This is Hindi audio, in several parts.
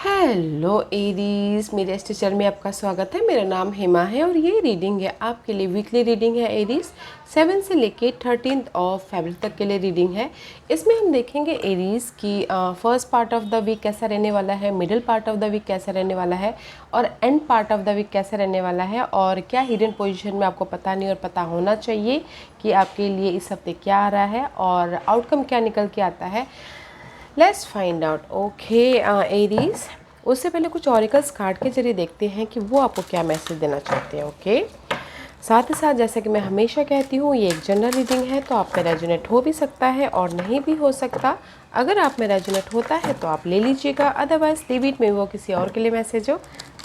हेलो एरीज, मेरे इस चैनल में आपका स्वागत है। मेरा नाम हेमा है और ये रीडिंग है आपके लिए वीकली रीडिंग है। एरीज 7 से लेके 13 फरवरी तक के लिए रीडिंग है। इसमें हम देखेंगे एरीज की first part of the week कैसा रहने वाला है, middle part of the week कैसा रहने वाला है और end part of the week कैसा रहने वाला है, और क्या हिडन पोजीशन में आपको पता नहीं और पता होना चाहिए कि आपके लिए इस हफ्ते क्या आ रहा है और आउटकम क्या निकल के आता है। Let's find out. Okay Aries, उससे पहले कुछ ऑरिकल्स कार्ड के जरिए देखते हैं कि वो आपको क्या मैसेज देना चाहते हैं। ओके साथ ही साथ जैसे कि मैं हमेशा कहती हूँ, ये एक जनरल रीडिंग है तो आप में रेजोनेट हो भी सकता है और नहीं भी हो सकता। अगर आप में रेजोनेट होता है तो आप ले लीजिएगा, अदरवाइज लीव इट में वो किसी और के लिए मैसेज हो।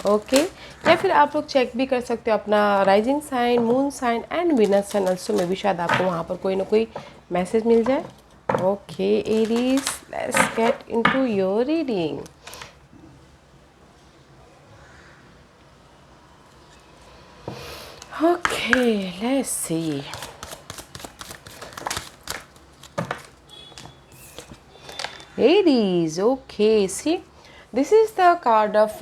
ओके या फिर आप लोग चेक भी कर सकते हो अपना rising sign, moon sign and Venus sign also में भी शायद आपको वहाँ पर कोई ना कोई मैसेज मिल जाए। Okay, Aries, let's get into your reading. Okay, let's see. Aries, okay, see, this is the card of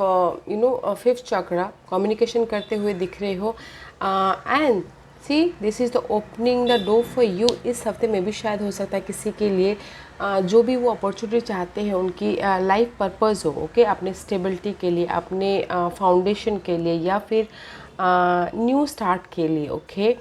fifth chakra. Communication करते हुए दिख रहे हो and see this is the opening the door for you. इस हफ्ते में भी शायद हो सकता है किसी के लिए जो भी वो अपॉर्चुनिटी चाहते हैं उनकी लाइफ पर्पस हो। ओके अपने स्टेबिलिटी के लिए, अपने फाउंडेशन के लिए या फिर न्यू स्टार्ट के लिए। ओके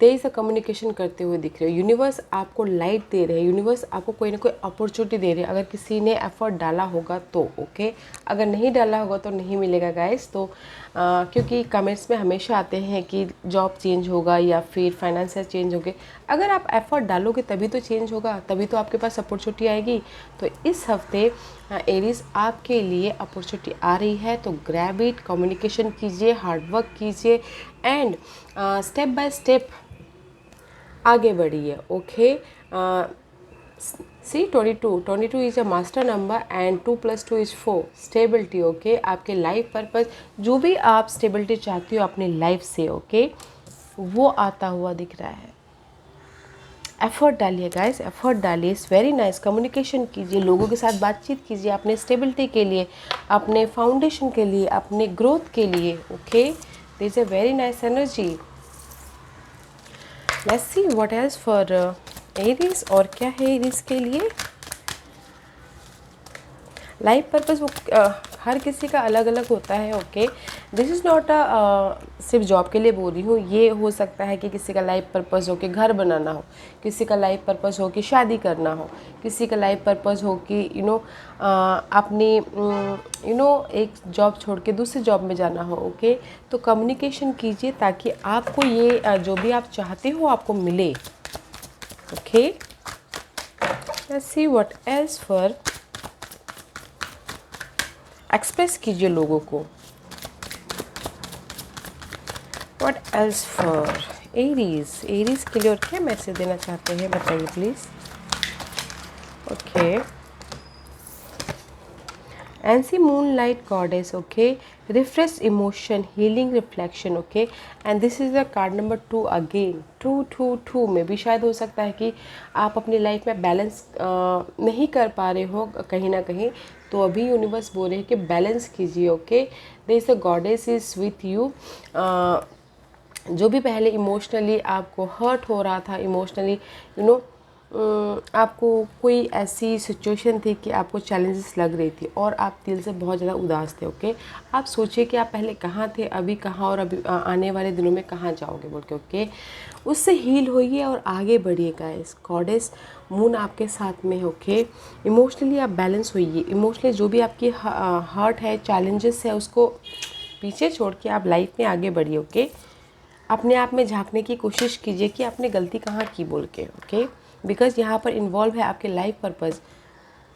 तेज से कम्युनिकेशन करते हुए दिख रहे हो। यूनिवर्स आपको लाइट दे रहे हैं, यूनिवर्स आपको कोई ना कोई अपॉर्चुनिटी दे रहे हैं। अगर किसी ने एफर्ट डाला होगा तो ओके, अगर नहीं डाला होगा तो नहीं मिलेगा गाइस। तो क्योंकि कमेंट्स में हमेशा आते हैं कि जॉब चेंज होगा या फिर फाइनेंशियल चेंज होंगे। अगर आप एफर्ट डालोगे तभी तो चेंज होगा, तभी तो आपके पास अपॉर्चुनिटी आएगी। तो इस हफ्ते एरीज आपके लिए अपॉर्चुनिटी आ रही है, तो ग्रैब इट, कम्युनिकेशन कीजिए, हार्डवर्क कीजिए एंड स्टेप बाय स्टेप आगे बढ़िए। Okay see 22 is a master number and 2 + 2 is 4 stability. Okay आपके लाइफ पर्पस, जो भी आप स्टेबिलिटी चाहती हो अपनी लाइफ से, ओके वो आता हुआ दिख रहा है। एफर्ट डालिए गाइस, एफर्ट डालिए। It's very nice. कम्युनिकेशन कीजिए, लोगों के साथ बातचीत कीजिए अपने स्टेबिलिटी के लिए, अपने फाउंडेशन के लिए, अपने ग्रोथ के लिए। Okay this is a very nice energy. Let's see what else for Aries, और क्या है एरीज के लिए लाइफ पर्पस। वो हर किसी का अलग अलग होता है। ओके दिस इज़ नॉट सिर्फ जॉब के लिए बोल रही हूँ। ये हो सकता है कि किसी का लाइफ पर्पस हो कि घर बनाना हो, किसी का लाइफ पर्पस हो कि शादी करना हो, किसी का लाइफ पर्पस हो कि अपनी एक जॉब छोड़ के दूसरी जॉब में जाना हो। ओके तो कम्युनिकेशन कीजिए ताकि आपको ये जो भी आप चाहते हो आपको मिले। Okay let's see what else for, express कीजिए लोगों को। What else for Aries, Aries के लिए और क्या मैसेज देना चाहते हैं बताइए please. Okay एंसी moonlight goddess. Okay refresh emotion, healing, reflection. Okay and this is the card number 2 again. 2 में भी शायद हो सकता है कि आप अपनी लाइफ में बैलेंस नहीं कर पा रहे हो कहीं ना कहीं, तो अभी यूनिवर्स बोल रहे हैं कि बैलेंस कीजिए। Okay there is the goddess is with you. जो भी पहले इमोशनली आपको हर्ट हो रहा था, इमोशनली आपको कोई ऐसी सिचुएशन थी कि आपको चैलेंजेस लग रही थी और आप दिल से बहुत ज़्यादा उदास थे। ओके आप सोचिए कि आप पहले कहाँ थे, अभी कहाँ, और अभी आने वाले दिनों में कहाँ जाओगे बोल के। ओके उससे हील होइए और आगे बढ़िए गाइस। गॉडेस मून आपके साथ में। ओके इमोशनली आप बैलेंस होइए। इमोशनली जो भी आपकी हर्ट है, चैलेंजेस है, उसको पीछे छोड़ के आप लाइफ में आगे बढ़िए। ओके अपने आप में झांकने की कोशिश कीजिए कि आपने गलती कहाँ की बोल के। ओके बिकॉज यहाँ पर इन्वॉल्व है आपके लाइफ पर्पस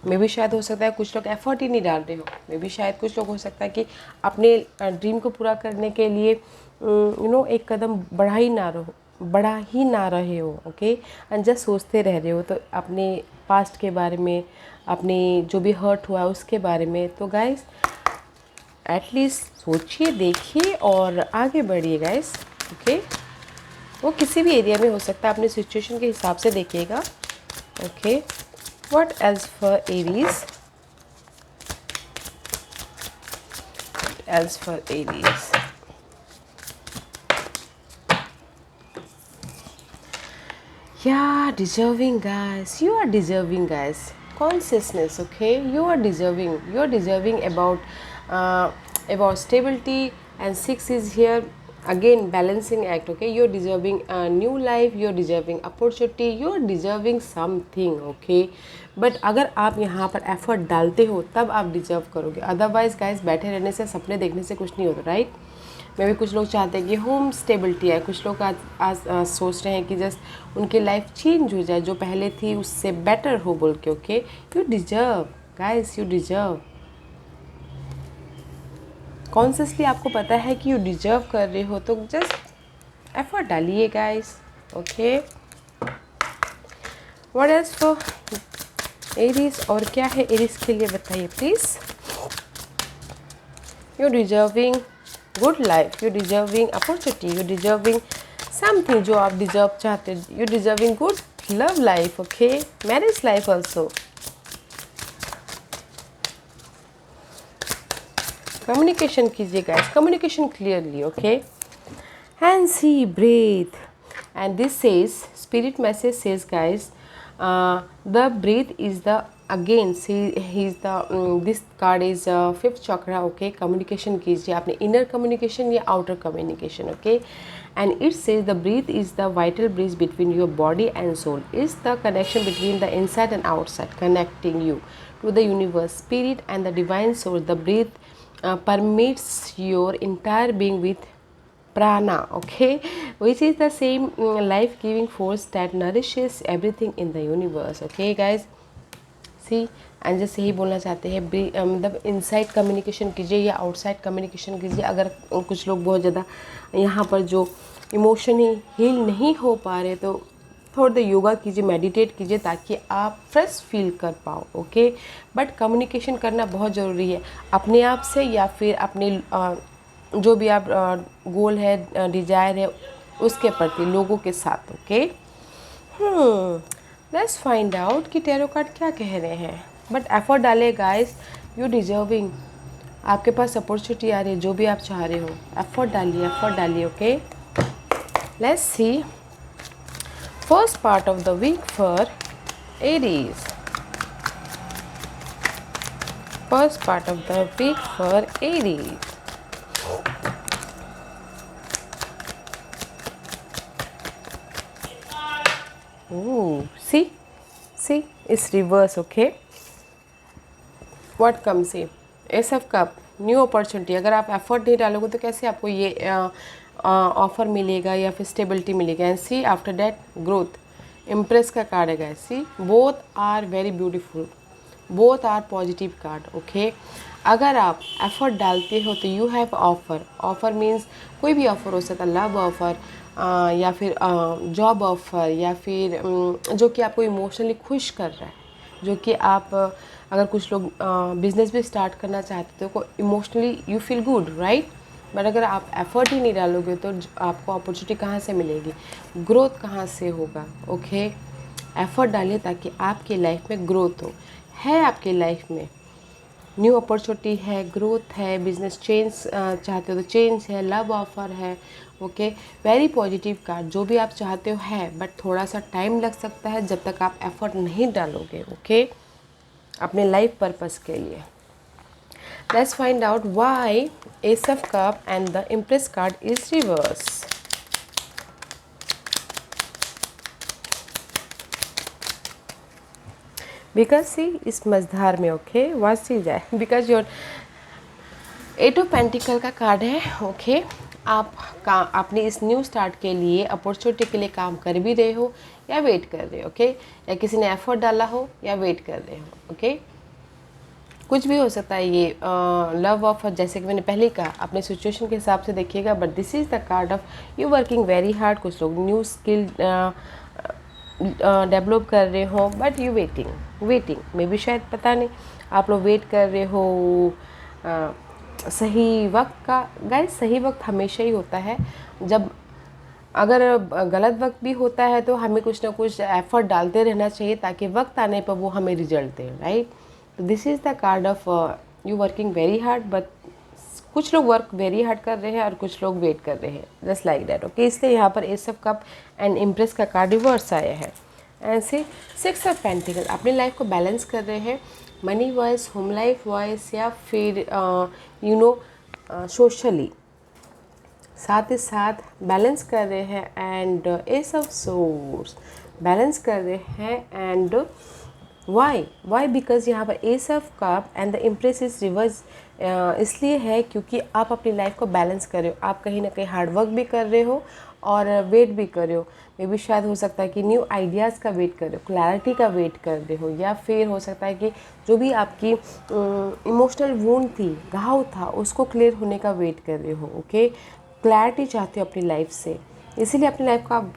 में भी। शायद हो सकता है कुछ लोग एफर्ट ही नहीं डाल रहे हो, मे भी शायद कुछ लोग हो सकता है कि अपने ड्रीम को पूरा करने के लिए एक कदम बढ़ा ही ना रहे हो। ओके एंड जस्ट सोचते रह रहे हो तो अपने पास्ट के बारे में, अपने जो भी हर्ट हुआ है उसके बारे में। तो गाइस एटलीस्ट सोचिए, देखिए और आगे बढ़िए गाइस। ओके वो किसी भी एरिया में हो सकता है, अपने सिचुएशन के हिसाब से देखिएगा। Okay what else for Aries, else for Aries? Yeah, deserving guys. You are deserving guys. Consciousness, okay? You are deserving. You are deserving about stability, and 6 is here again, balancing act, okay? You're deserving a new life, you're deserving opportunity, you're deserving something, okay? But अगर आप यहाँ पर एफर्ट डालते हो तब आप डिजर्व करोगे, अदरवाइज गाइस बैठे रहने से, सपने देखने से कुछ नहीं होता, राइट? मे भी कुछ लोग चाहते हैं कि होम स्टेबिलिटी आए, कुछ लोग आज सोच रहे हैं कि जस्ट उनकी लाइफ चेंज हो जाए, जो पहले थी उससे बेटर हो बोल के, okay? You deserve guys, you deserve. Consciously आपको पता है कि यू डिजर्व कर रहे हो, तो जस्ट एफर्ट डालिए guys, okay? What else for Aries? और क्या है एरीज के लिए बताइए please. You deserving good life, you deserving opportunity, you deserving something जो आप डिजर्व चाहते हैं, you deserving good love life, okay? Marriage life also. Communication कीजिए guys, communication clearly, okay? And see breath, and this says, spirit message says guys, the breath is the, again see he's the this card is fifth chakra, okay? communication कीजिए आपने inner communication या outer communication, okay? and it says the breath is the vital bridge between your body and soul, is the connection between the inside and outside, connecting you to the universe, spirit and the divine source. The breath permeates your entire being with prana, okay, which is the same life-giving force that nourishes everything in the universe, okay guys? See and जैसे यही बोलना चाहते हैं, मतलब इनसाइड कम्युनिकेशन कीजिए या आउटसाइड कम्युनिकेशन कीजिए। अगर कुछ लोग बहुत ज़्यादा यहाँ पर जो इमोशन ही हील नहीं हो पा रहे, तो थोड़ा देर योगा कीजिए, मेडिटेट कीजिए, ताकि आप फ्रेश फील कर पाओ, ओके? बट कम्युनिकेशन करना बहुत ज़रूरी है, अपने आप से या फिर अपने जो भी आप गोल है, डिज़ायर है, उसके प्रति लोगों के साथ, ओके? लेट्स फाइंड आउट कि टैरो कार्ड क्या कह रहे हैं। बट एफर्ट डाले गाइस, यू डिजर्विंग, आपके पास अपॉर्चुनिटी आ रही है, जो भी आप चाह रहे हो, एफर्ट डालिए, okay? Let's see first part of the week for Aries. First part of the week for Aries. see it's reverse, okay? what comes in ace of cup, new opportunity. अगर आप एफर्ट नहीं डालोगे तो कैसे आपको ये ऑफर मिलेगा या फिर स्टेबिलिटी मिलेगा? And see after that growth, empress का कार्ड है guys. See both are very beautiful, both are positive card, okay? अगर आप एफर्ट डालते हो तो you have offer. Offer means कोई भी ऑफर हो सकता है, लव ऑफर या फिर जॉब ऑफर, या फिर जो कि आपको इमोशनली खुश कर रहा है, जो कि आप अगर कुछ लोग बिजनेस भी स्टार्ट करना चाहते हो तो emotionally you feel good, right? But अगर आप एफर्ट ही नहीं डालोगे तो आपको अपॉर्चुनिटी कहाँ से मिलेगी, ग्रोथ कहाँ से होगा, ओके? एफर्ट डालिए ताकि आपकी लाइफ में ग्रोथ हो। है आपकी लाइफ में न्यू अपॉर्चुनिटी है, ग्रोथ है, बिजनेस चेंज चाहते हो तो चेंज है, लव ऑफर है, ओके? वेरी पॉजिटिव कार्ड, जो भी आप चाहते हो है, बट थोड़ा सा टाइम लग सकता है जब तक आप एफर्ट नहीं डालोगे, ओके? अपने लाइफ पर्पस के लिए। Let's find out why ace of cup and the empress card is reverse. Because see इस मझधार में, ओके? वाट चीज है, because your eight of pentacle का कार्ड है, ओके? आप अपने इस न्यू स्टार्ट के लिए, अपॉर्चुनिटी के लिए काम कर भी रहे हो या वेट कर रहे हो, ओके? या किसी ने एफर्ट डाला हो या वेट कर रहे हो, ओके? कुछ भी हो सकता है ये लव ऑफर, जैसे कि मैंने पहले कहा, अपने सिचुएशन के हिसाब से देखिएगा। But this is the card of you working very hard. कुछ लोग न्यू स्किल डेवलप कर रहे हो, बट यू वेटिंग मे भी, शायद पता नहीं, आप लोग वेट कर रहे हो सही वक्त का। गाइस सही वक्त हमेशा ही होता है, जब अगर गलत वक्त भी होता है तो हमें कुछ ना कुछ एफर्ट डालते रहना चाहिए ताकि वक्त आने पर वो हमें रिजल्ट दे, राइट? तो this is the card of you working very hard but कुछ लोग वर्क वेरी हार्ड कर रहे हैं और कुछ लोग वेट कर रहे हैं, जस्ट लाइक दैट। ओके, इसलिए यहाँ पर S of cup and impress का कार्ड रिवर्स आया है। ऐसे 6 ऑफ पेंटिकल, अपनी लाइफ को बैलेंस कर रहे हैं, money wise, home life wise, या फिर सोशली, साथ ही साथ बैलेंस कर रहे हैं। And S of source balance कर रहे हैं। एंड वाई बिकॉज यहाँ पर S of cup and the impress is reverse इसलिए है क्योंकि आप अपनी लाइफ को बैलेंस कर रहे हो। आप कहीं ना कहीं हार्डवर्क भी कर रहे हो और वेट भी कर रहे हो। मे बी शायद हो सकता है कि न्यू आइडियाज़ का वेट कर रहे हो, क्लैरिटी का वेट कर रहे हो, या फिर हो सकता है कि जो भी आपकी इमोशनल वूंड थी, घाव था, उसको क्लियर होने का वेट कर रहे हो। ओके, क्लैरिटी चाहते हो अपनी लाइफ से, इसीलिए अपनी लाइफ को आप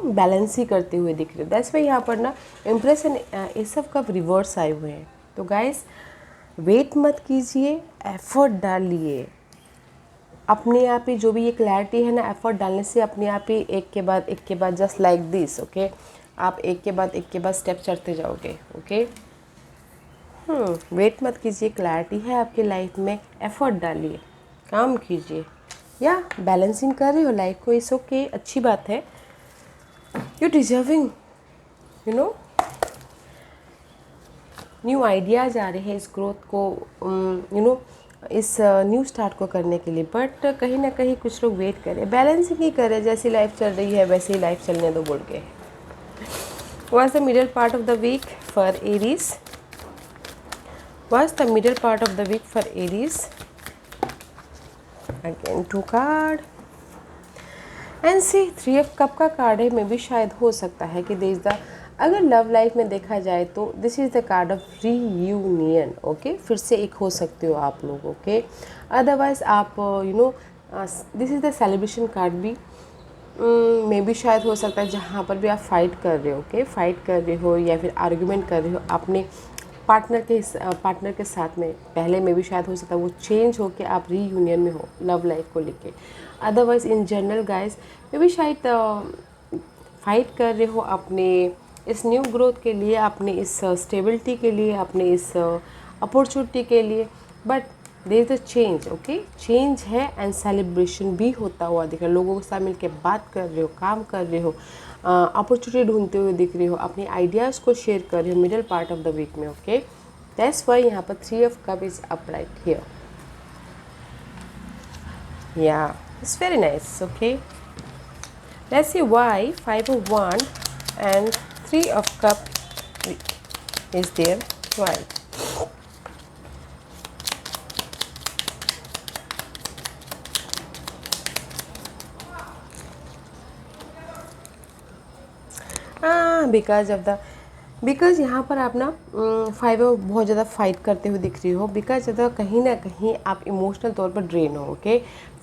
बैलेंस ही करते हुए दिख रहे हो। दैट्स वाई यहाँ पर ना इम्प्रेस एंड ये सब का रिवर्स आए हुए हैं। तो गाइस, वेट मत कीजिए, एफर्ट डालिए अपने आप ही। जो भी ये क्लैरिटी है ना, एफर्ट डालने से अपने आप ही एक के बाद जस्ट लाइक दिस। ओके, आप एक के बाद स्टेप चढ़ते जाओगे। ओके, वेट मत कीजिए, क्लैरिटी है आपकी लाइफ में, एफर्ट डालिए, काम कीजिए, या बैलेंसिंग कर रहे हो लाइफ को, इस ओके, अच्छी बात है। यू डिजर्विंग, न्यू आइडियाज़ आ रहे हैं इस ग्रोथ को इस न्यू स्टार्ट को करने के लिए। बट कहीं ना कहीं कुछ लोग वेट करें, बैलेंसिंग ही करें, जैसी लाइफ चल रही है वैसे ही लाइफ चलने दो बोल के। Was the middle part of the week for Aries? Was the middle part of the week for Aries? Again 2 card and see 3 of cup का कार्ड है। में भी शायद हो सकता है कि देश द, अगर लव लाइफ में देखा जाए तो this is the card of reunion. Okay, फिर से एक हो सकते हो आप लोग। ओके, अदरवाइज आप this is the celebration card भी। में भी शायद हो सकता है जहाँ पर भी आप फाइट कर रहे हो। ओके, फाइट कर रहे हो या फिर आर्ग्यूमेंट कर रहे हो अपने पार्टनर के साथ में, पहले में भी शायद हो सकता है वो चेंज हो के आप रीयूनियन में हो लव लाइफ को लेके। अदरवाइज इन जनरल गाइस, में भी शायद फाइट कर रहे हो अपने इस न्यू ग्रोथ के लिए, अपने इस स्टेबिलिटी के लिए, अपने इस अपॉर्चुनिटी के लिए। But there is a change. Okay, change है एंड सेलिब्रेशन भी होता हुआ दिख रहा है। लोगों के साथ मिलकर बात कर रहे हो, काम कर रहे हो, अपॉर्चुनिटी ढूंढते हुए दिख रहे हो, अपने आइडियाज़ को शेयर कर रहे हो middle part of the week में। ओके, दैट्स वाई यहाँ पर 3 of cup is upright here. Yeah it's very nice. Okay, let's see why 5 of wand and 3 of cup is there. Why? Because यहाँ पर आप ना 5 बहुत ज़्यादा फाइट करते हुए दिख रही हो, बिकॉज ज़्यादा कहीं ना कहीं आप इमोशनल तौर पर ड्रेन हो। Okay,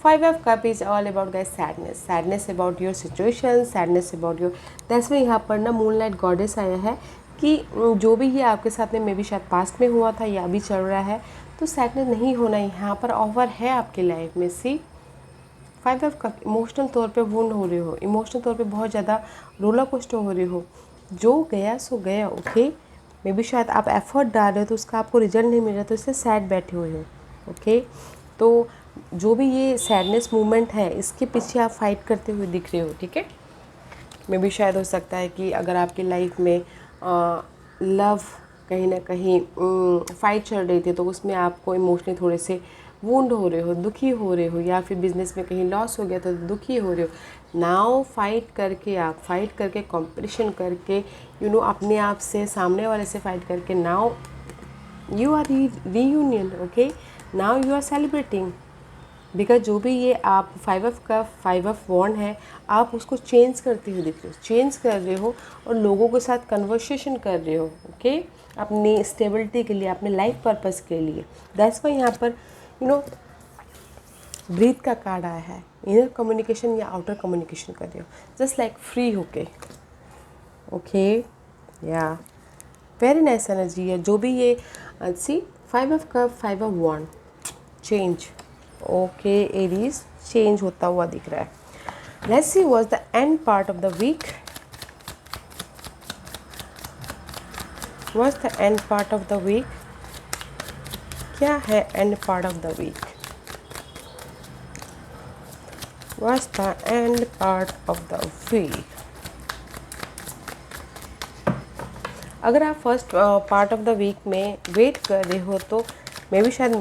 5 of cup is all about guys sadness about your situation, sadness about your. That's में यहाँ पर ना मूनलाइट गॉडेस आया है कि जो भी ये आपके साथ में मे बी शायद पास्ट में हुआ था या अभी चल रहा है, तो सैडनेस नहीं होना यहाँ पर ऑफर है आपकी लाइफ में। सी 5 ऑफ कप, इमोशनल तौर पे वुंड हो रहे हो, इमोशनल तौर पे बहुत ज़्यादा रोलर कोस्टर हो रहे हो। जो गया सो गया। ओके, मे बी शायद आप एफर्ट डाल रहे हो तो उसका आपको रिजल्ट नहीं मिल रहा, तो इससे सैड बैठे हुए हो। ओके, तो जो भी ये सैडनेस मूवमेंट है इसके पीछे आप फाइट करते हुए दिख रहे हो। ठीक है, मे बी शायद हो सकता है कि अगर आपकी लाइफ में लव कहीं ना कहीं फाइट चल रही थी तो उसमें आपको इमोशनली थोड़े से वुंड हो रहे हो, दुखी हो रहे हो, या फिर बिजनेस में कहीं लॉस हो गया तो दुखी हो रहे हो। नाउ फाइट करके कंपटीशन करके अपने आप से, सामने वाले से फाइट करके now you are reunion. Okay, now you are celebrating, because जो भी ये आप 5 ऑफ कप 5 ऑफ वॉन्ड है, आप उसको चेंज करते हुए दिख रहे हो, चेंज कर रहे हो और लोगों के साथ कन्वर्सेशन कर रहे हो। ओके, अपनी स्टेबिलिटी के लिए, अपने लाइफ पर्पस के लिए। दैट्स वाई यहाँ पर ब्रीथ का कार्ड आया है। इनर कम्युनिकेशन या आउटर कम्युनिकेशन कर रहे हो, जस्ट लाइक फ्री होके। ओके, या वेरी नाइस एनर्जी है। जो भी ये see 5 of cup 5 of wand, change. Okay, Aries change होता हुआ दिख रहा है। Let's see what's the end part of the week. What's the end part of the week? क्या है end part of the week? what's the end part of the week? अगर आप first part of the week में वेट कर रहे हो तो मे बी शायद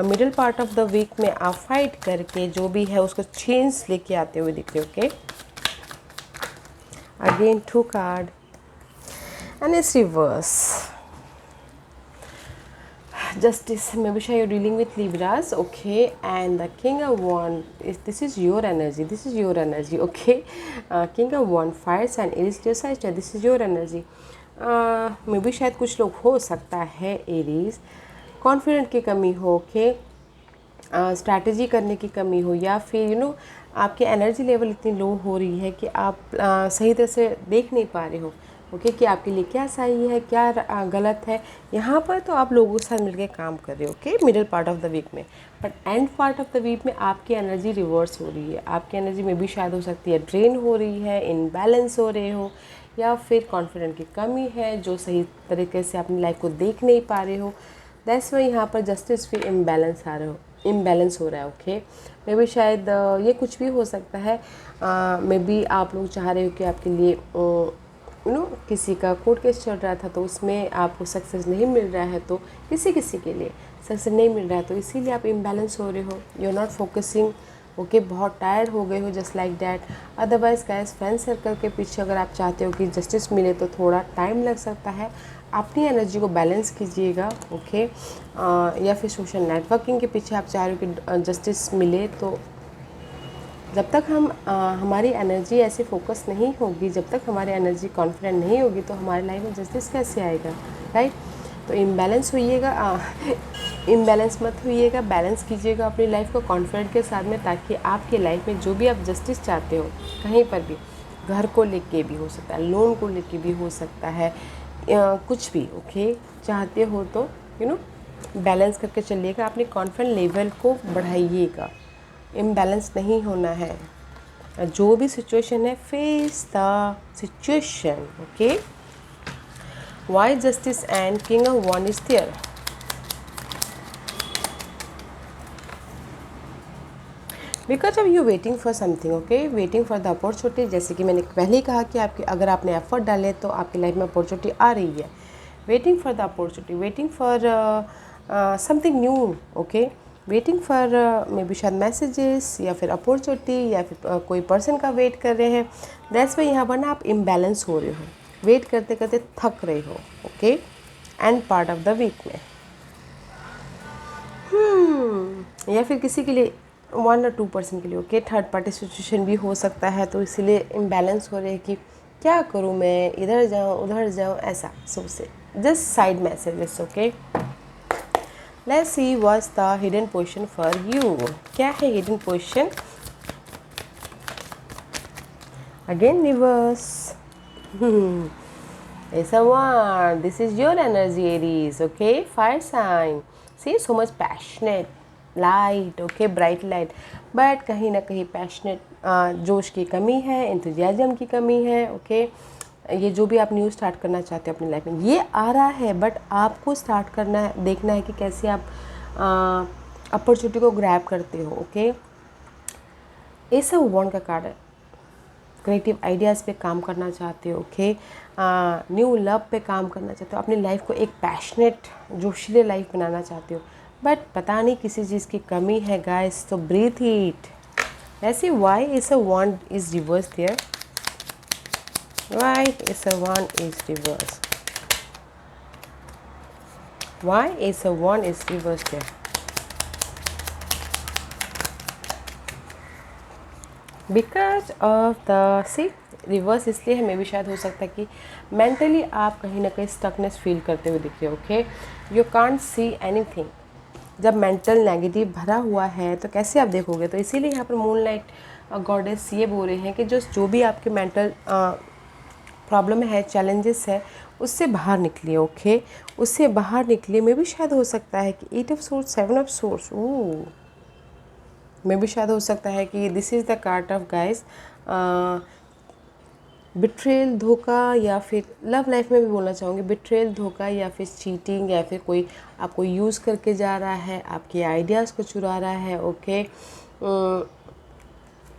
middle part of the week में आप फाइट करके जो भी है उसको चेंज लेके आते हुए दिख रहे हो. Okay, again 2 card and it's reverse. Justice, maybe sure you're dealing with Libras, okay, and the King of Wands is, this is your energy, okay. King of Wands, fire sign, Aries, Sagittarius, this is your energy. May be शायद कुछ लोग हो सकता है एरीज कॉन्फिडेंट की कमी हो, ओके, स्ट्रैटेजी करने की कमी हो, या फिर आपकी एनर्जी लेवल इतनी लो हो रही है कि आप सही तरह से देख नहीं पा रहे हो, ओके, कि आपके लिए क्या सही है क्या गलत है. यहाँ पर तो आप लोगों के साथ मिलकर काम कर रहे हो, okay, middle part of the week में. But end part of the week में आपकी एनर्जी रिवर्स हो रही है. आपकी एनर्जी में भी शायद हो सकती है ड्रेन हो रही है, इनबैलेंस हो रहे हो, या फिर कॉन्फिडेंट की कमी है जो सही तरीके से अपनी लाइफ को देख नहीं पा रहे हो. दैट्स वाई यहाँ पर जस्टिस फिर इम्बैलेंस हो रहा है, ओके. मे बी शायद ये कुछ भी हो सकता है. मे बी आप लोग चाह रहे हो कि आपके लिए किसी का कोर्ट केस चल रहा था तो उसमें आपको सक्सेस नहीं मिल रहा है, तो किसी के लिए सक्सेस नहीं मिल रहा है, तो इसीलिए आप इम्बैलेंस हो रहे हो. You are not focusing, okay, बहुत टायर्ड हो गए हो, just like that. Otherwise guys, friend circle के पीछे अगर आप चाहते हो कि जस्टिस मिले तो थोड़ा टाइम लग सकता है. अपनी एनर्जी को बैलेंस कीजिएगा, ओके. या फिर सोशल नेटवर्किंग के पीछे आप चाह रहे हो कि जस्टिस मिले, तो जब तक हमारी एनर्जी ऐसे फोकस नहीं होगी, जब तक हमारी एनर्जी कॉन्फिडेंट नहीं होगी, तो हमारी लाइफ में जस्टिस कैसे आएगा, राइट. तो इम्बैलेंस मत होइएगा, बैलेंस कीजिएगा अपनी लाइफ को कॉन्फिडेंट के साथ में, ताकि आपके लाइफ में जो भी आप जस्टिस चाहते हो, कहीं पर भी, घर को लेके भी हो सकता है, लोन को लेके भी हो सकता है, कुछ भी, ओके, चाहते हो तो बैलेंस करके चलिएगा. अपने कॉन्फिडेंट लेवल को बढ़ाइएगा. इम्बैलेंस नहीं होना है. जो भी सिचुएशन है, face the situation, okay. Why justice and king of wand is there. Because of you waiting for something, okay, waiting for the opportunity. जैसे कि मैंने पहले ही कहा कि अगर आपने एफर्ट डाले तो आपकी लाइफ में अपॉर्चुनिटी आ रही है. Waiting for the opportunity, waiting for something new, okay, waiting for may be शायद मैसेजेस या फिर अपॉर्चुनिटी, या फिर कोई पर्सन का वेट कर रहे हैं. दैट्स वाई यहाँ पर ना आप इम्बैलेंस हो रहे हो, वेट करते करते थक रहे हो, okay, end part of the week में. या फिर किसी के लिए 1 or 2% के लिए, ओके, थर्ड पार्टी सिचुएशन भी हो सकता है, तो इसीलिए इम्बैलेंस हो रहे हैं कि क्या करूँ मैं, इधर जाऊँ उधर जाऊँ, ऐसा सोचे. Just side messages, okay. Let's see what's the hidden position for you. क्या है hidden position? Again reverse. Ace of Wands, this is your energy, Aries, okay, fire sign. See, so much passionate, light, okay, bright light, but कहीं ना कहीं passionate जोश की कमी है, enthusiasm की कमी है, okay. ये जो भी आप न्यू स्टार्ट करना चाहते हो अपनी लाइफ में, ये आ रहा है, बट आपको स्टार्ट करना है, देखना है कि कैसे आप अपॉर्चुनिटी को ग्रैब करते हो, ओके. Ace of Wands का कार्ड है. क्रिएटिव आइडियाज़ पे काम करना चाहते हो, ओके, न्यू लव पे काम करना चाहते हो, अपनी लाइफ को एक पैशनेट जोशीले लाइफ बनाना चाहते हो, बट पता नहीं किसी चीज़ की कमी है गाइस. तो breathe it. Let's see why Ace of Wands is reverse there. Why Ace of Wands is reversed? Why Ace of Wands is reversed there? Because of the reverse इसलिए है, मे भी शायद हो सकता है कि मेंटली आप कहीं ना कहीं स्टकनेस फील करते हुए दिख रहे हो, okay. You can't see anything. जब मेंटल नेगेटिव भरा हुआ है तो कैसे आप देखोगे. तो इसीलिए यहाँ पर मूनलाइट गॉडेस ये बोल रहे हैं कि जो भी आपके मेंटल प्रॉब्लम है, चैलेंजेस है, उससे बाहर निकलिए, ओके, उससे बाहर निकलिए. मे भी शायद हो सकता है कि 8 of Swords, 7 of Swords, मे भी शायद हो सकता है कि this is the card of guys betrayal, धोखा, या फिर लव लाइफ में भी बोलना चाहूँगी बिट्रेल, धोखा, या फिर चीटिंग, या फिर कोई आपको यूज़ करके जा रहा है, आपके आइडियाज़ को चुरा रहा है, okay.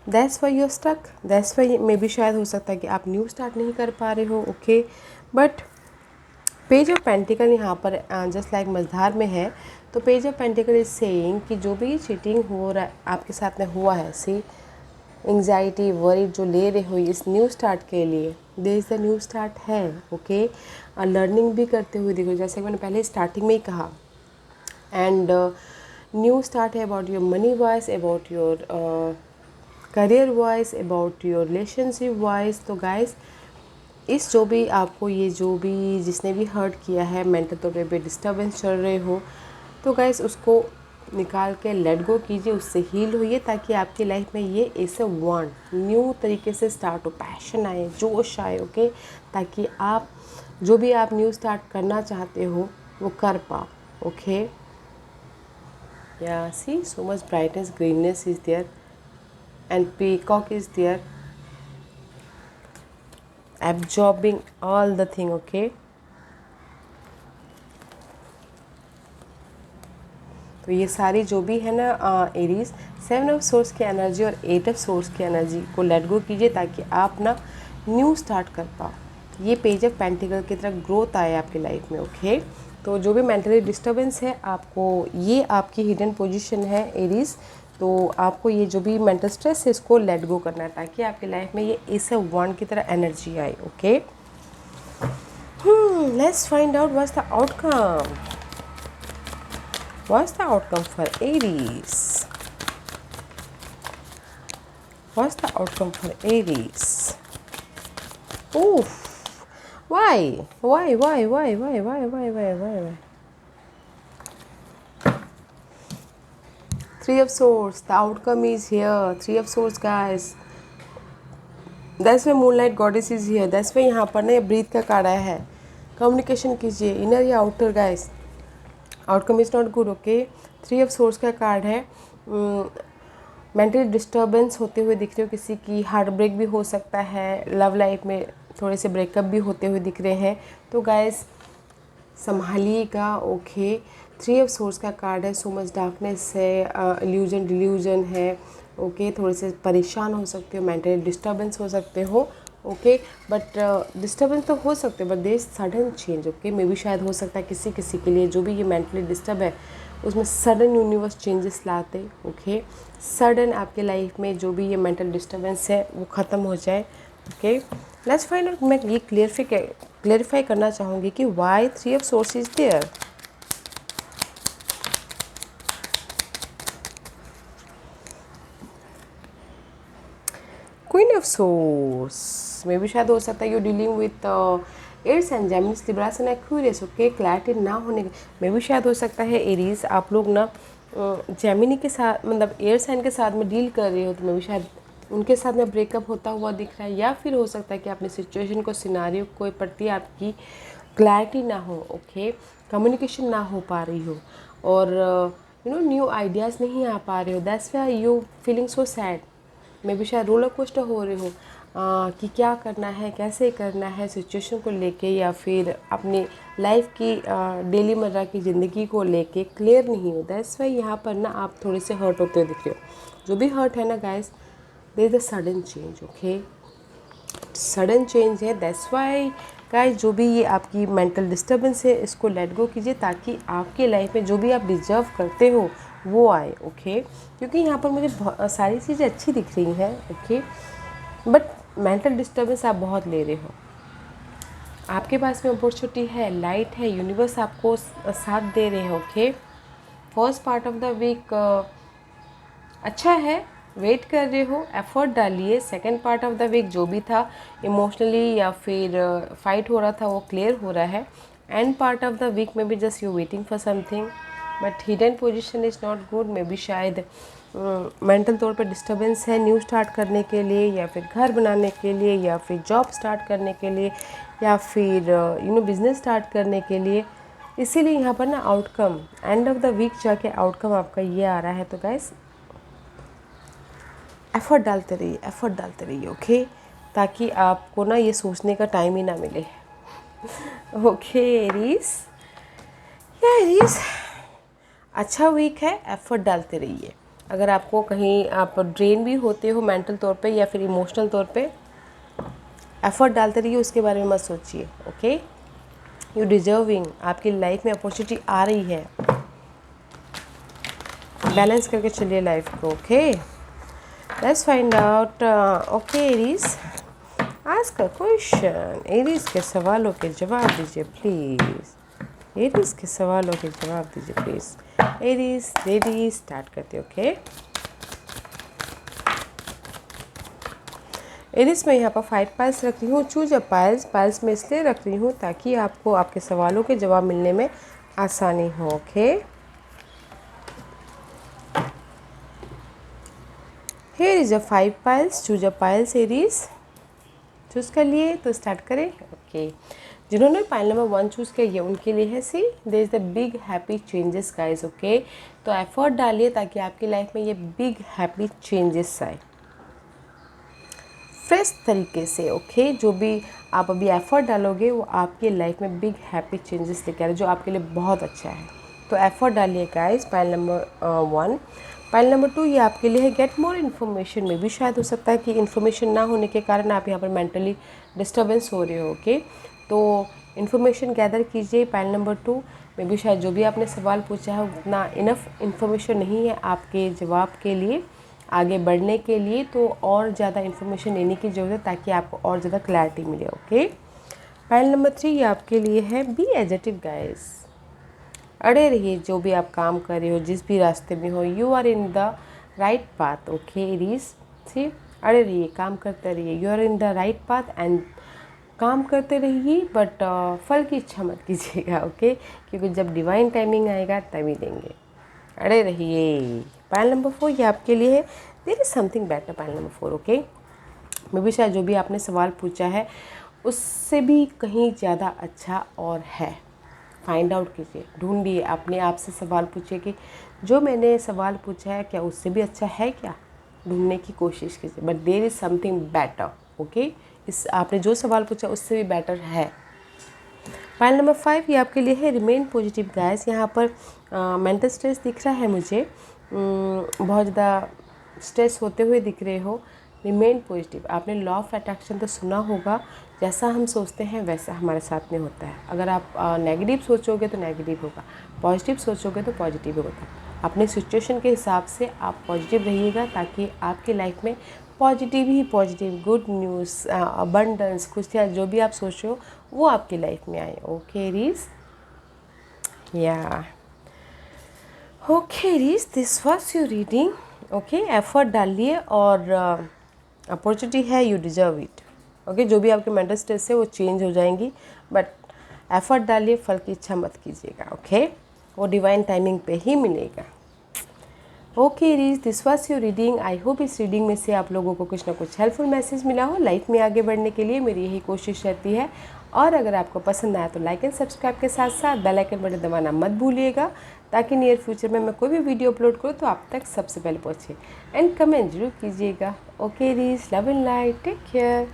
That's why you stuck, that's why मे भी शायद हो सकता है कि आप न्यू स्टार्ट नहीं कर पा रहे हो। Okay, but page of pentacle यहाँ पर जस्ट लाइक मझधार में है, तो page of pentacle is saying कि जो भी चीटिंग हो रहा है आपके साथ में हुआ है, सी एंग्जाइटी वरी जो ले रहे हो इस न्यू स्टार्ट के लिए, there is the new start है। ओके, लर्निंग भी करते हुए देखो, जैसे मैंने पहले स्टार्टिंग में ही कहा। एंड न्यू स्टार्ट है about your money wise, about your career wise, about your relationship wise. तो गाइस इस जो भी आपको ये जो भी जिसने भी हर्ट किया है, मेंटल तौर पे डिस्टर्बेंस चल रहे हो, तो गाइस उसको निकाल के लेट गो कीजिए, उससे हील होइए, ताकि आपकी लाइफ में ये ऐसे वांट न्यू तरीके से स्टार्ट हो, पैशन आए, जोश आए। ओके, ताकि आप जो भी आप न्यू स्टार्ट करना चाहते हो वो कर पाओ। Okay, yeah see so much brightness, greenness is there and peacock is there absorbing all the thing। okay, तो ये सारी जो भी है ना एरीज, 7 ऑफ सोर्स की एनर्जी और 8 ऑफ सोर्स की एनर्जी को लेट गो कीजिए, ताकि आप ना न्यू स्टार्ट कर पाओ, ये पेज ऑफ पेंटिकल की तरफ ग्रोथ आए आपकी लाइफ में। ओके, तो जो भी मेंटली डिस्टर्बेंस है आपको, ये आपकी हिडन पोजीशन है एरीज, तो आपको ये जो भी मेंटल स्ट्रेस है इसको लेट गो करना है, ताकि आपकी लाइफ में ये एस ऑफ वांड की तरह एनर्जी आए। Okay, let's find out what's the outcome. What's the outcome for Aries? What's the outcome for Aries? Oof. Why? Why? Three of Swords. The outcome is here. Three of Swords, guys. That's why Moonlight Goddess is here. That's why यहाँ पर ना ब्रीथ का कार्ड आया है। कम्युनिकेशन कीजिए, इनर या outer guys. Outcome is not good. Okay, 3 of source का कार्ड है। मेंटली डिस्टर्बेंस होते हुए दिख रहे हो, किसी की हार्ट ब्रेक भी हो सकता है, लव लाइफ में थोड़े से ब्रेकअप भी होते हुए दिख रहे हैं, तो गाइस संभालिएगा। ओके, 3 ऑफ सोर्स का कार्ड है। सो मच डार्कनेस है, इल्यूजन डिल्यूजन है। ओके, थोड़े से परेशान हो सकते हो, मेंटली डिस्टर्बेंस हो सकते हो। ओके, बट डिस्टर्बेंस तो हो सकते हैं, but there is sudden change. Okay, मे भी शायद हो सकता है किसी किसी के लिए जो भी ये मेंटली डिस्टर्ब है उसमें सडन यूनिवर्स चेंजेस लाते। ओके, सडन आपके लाइफ में जो भी ये मेंटल डिस्टर्बेंस है वो ख़त्म हो जाए। Okay, let's find out. मैं ये क्लेरिफाई करना चाहूँगी कि why 3 of swords is there. Queen of swords में भी शायद हो सकता है you dealing with Aries and Gemini, Libras and Aquarius. Okay, clarity ना होने में भी शायद हो सकता है एरीज आप लोग ना जेमिनी के साथ, मतलब एयर साइन के साथ में डील कर रहे हो, तो मैं भी शायद उनके साथ में ब्रेकअप होता हुआ दिख रहा है, या फिर हो सकता है कि अपनी सिचुएशन को, सिनारियो को प्रति आपकी क्लैरिटी ना हो। ओके, कम्युनिकेशन ना हो पा रही हो, और न्यू आइडियाज़ नहीं आ पा रहे हो। That's why you feeling so sad. मे भी शायद रोलर कोस्टर हो रहे हो कि क्या करना है, कैसे करना है, सिचुएशन को लेके, या फिर अपनी लाइफ की डेली मर्रा की ज़िंदगी को लेके क्लियर नहीं हो। दैट्स वाई यहाँ पर ना आप थोड़े से हर्ट होते हुए दिख रहे हो। जो भी हर्ट है ना guys, there is a sudden change. Okay, sudden change है। दैट्स वाई गाइस, जो भी ये आपकी मेंटल डिस्टर्बेंस है इसको लेट गो कीजिए, ताकि आपकी लाइफ में जो भी आप डिजर्व करते हो वो आए। ओके, क्योंकि यहाँ पर मुझे सारी चीज़ें अच्छी दिख रही हैं। ओके, बट मेंटल डिस्टर्बेंस आप बहुत ले रहे हो। आपके पास में अपॉर्चुनिटी है, लाइट है, यूनिवर्स आपको साथ दे रहे हैं। Okay, first part of the week अच्छा है, वेट कर रहे हो, एफर्ट डालिए। Second part of the week जो भी था इमोशनली या फिर फाइट हो रहा था वो क्लियर हो रहा है। End part of the week में भी just you waiting for something, but hidden position is not good. में भी शायद मेंटल तौर पे डिस्टर्बेंस है न्यू स्टार्ट करने के लिए, या फिर घर बनाने के लिए, या फिर जॉब स्टार्ट करने के लिए, या फिर बिज़नेस स्टार्ट करने के लिए। इसीलिए यहाँ पर ना outcome end of the week जाके आउटकम आपका ये आ रहा है। तो गाइस एफ़र्ट डालते रहिए। ओके, ताकि आपको ना ये सोचने का टाइम ही ना मिले। ओके एरीज, या एरीज अच्छा वीक है, एफ़र्ट डालते रहिए। अगर आपको कहीं आप ड्रेन भी होते हो मेंटल तौर पे या फिर इमोशनल तौर पे, एफर्ट डालते रहिए, उसके बारे में मत सोचिए। ओके, यू डिजर्विंग, आपकी लाइफ में अपॉर्चुनिटी आ रही है, बैलेंस करके चलिए लाइफ को। Okay, let's find out. Okay Aries, ask a question. Aries के सवालों के जवाब दीजिए प्लीज़। एरीज के सवालों के जवाब दीजिए प्लीज़। एरीज रेडी, स्टार्ट करते। ओके एरीज, मैं यहाँ पर 5 पाइल्स रख रही हूँ। चूज अ पाइल्स, पाइल्स में इसलिए रख रही हूँ ताकि आपको आपके सवालों के जवाब मिलने में आसानी हो। Okay, here is a 5 piles, choose a piles. Aries choose कर लिए तो स्टार्ट करें। ओके, जिन्होंने पाइल नंबर 1 चूज़ किया ये उनके लिए है। See there is the big happy changes guys. Okay, तो एफर्ट डालिए ताकि आपकी लाइफ में ये बिग हैप्पी चेंजेस आए फ्रेश तरीके से। ओके, जो भी आप अभी एफर्ट डालोगे वो आपकी लाइफ में बिग हैप्पी चेंजेस लेके आ रहे हैं, जो आपके लिए बहुत अच्छा है। तो एफर्ट डालिए guys. Pile number 1। Pile number 2 ये आपके लिए है गेट मोर इन्फॉर्मेशन। में भी शायद हो सकता है कि इन्फॉर्मेशन ना होने के कारण आप यहाँ पर मेंटली डिस्टर्बेंस हो रहे हो। ओके, तो इन्फॉर्मेशन गैदर कीजिए। पाइल नंबर 2 में भी शायद जो भी आपने सवाल पूछा है उतना इनफ इन्फॉर्मेशन नहीं है आपके जवाब के लिए, आगे बढ़ने के लिए, तो और ज़्यादा इन्फॉर्मेशन लेने की ज़रूरत है ताकि आपको और ज़्यादा क्लैरिटी मिले। ओके, पाइल नंबर 3 ये आपके लिए है बी एजर्टिव गाइस। अड़े रहिए जो भी आप काम कर रहे हो, जिस भी रास्ते में हो, you are in the right path. Okay Aries, see अड़े रहिए, काम करते रहिए, you are in the right path and काम करते रहिए, बट फल की इच्छा मत कीजिएगा। ओके, क्योंकि जब डिवाइन टाइमिंग आएगा तभी देंगे। अड़े रहिए। पाइल नंबर 4 ये आपके लिए है there is something better. Pile number 4 okay, मे भी शायद जो भी आपने सवाल पूछा है उससे भी कहीं ज़्यादा अच्छा और है। फाइंड आउट कीजिए, ढूंढिए, अपने आप से सवाल पूछिए कि जो मैंने सवाल पूछा है क्या उससे भी अच्छा है क्या, ढूंढने की कोशिश कीजिए। But there is something better. Okay, इस आपने जो सवाल पूछा उससे भी बेटर है। पाइल नंबर 5 ये आपके लिए है रिमेन पॉजिटिव गाइस। यहाँ पर मेंटल स्ट्रेस दिख रहा है मुझे, बहुत ज़्यादा स्ट्रेस होते हुए दिख रहे हो। रिमेन पॉजिटिव, आपने लॉ ऑफ अट्रैक्शन तो सुना होगा, जैसा हम सोचते हैं वैसा हमारे साथ में होता है। अगर आप नेगेटिव सोचोगे तो नेगेटिव होगा, पॉजिटिव सोचोगे तो पॉजिटिव होगा। अपने सिचुएशन के हिसाब से आप पॉजिटिव रहिएगा ताकि आपकी लाइफ में पॉजिटिव ही पॉजिटिव, गुड न्यूज़, अबंडेंस, खुशियाँ, जो भी आप सोच रहे हो वो आपकी लाइफ में आए। Okay Aries, yeah okay Aries, this was your reading. Okay, effort डालिए और अपॉर्चुनिटी है, यू डिजर्व इट। ओके, जो भी आपके मेंटल स्ट्रेस है वो चेंज हो जाएंगी, बट एफर्ट डालिए, फल की इच्छा मत कीजिएगा। ओके, वो डिवाइन टाइमिंग पे ही मिलेगा। Okay Aries, this was your reading. I hope इस रीडिंग में से आप लोगों को कुछ ना कुछ हेल्पफुल मैसेज मिला हो। लाइफ में आगे बढ़ने के लिए मेरी यही कोशिश रहती है। और अगर आपको पसंद आया तो लाइक एंड सब्सक्राइब के साथ साथ बेल आइकन बटन दबाना मत भूलिएगा ताकि नियर फ्यूचर में मैं कोई भी वीडियो अपलोड करूँ तो आप तक सबसे पहले पहुँचे। एंड कमेंट जरूर कीजिएगा। Okay Aries, love and light, take care.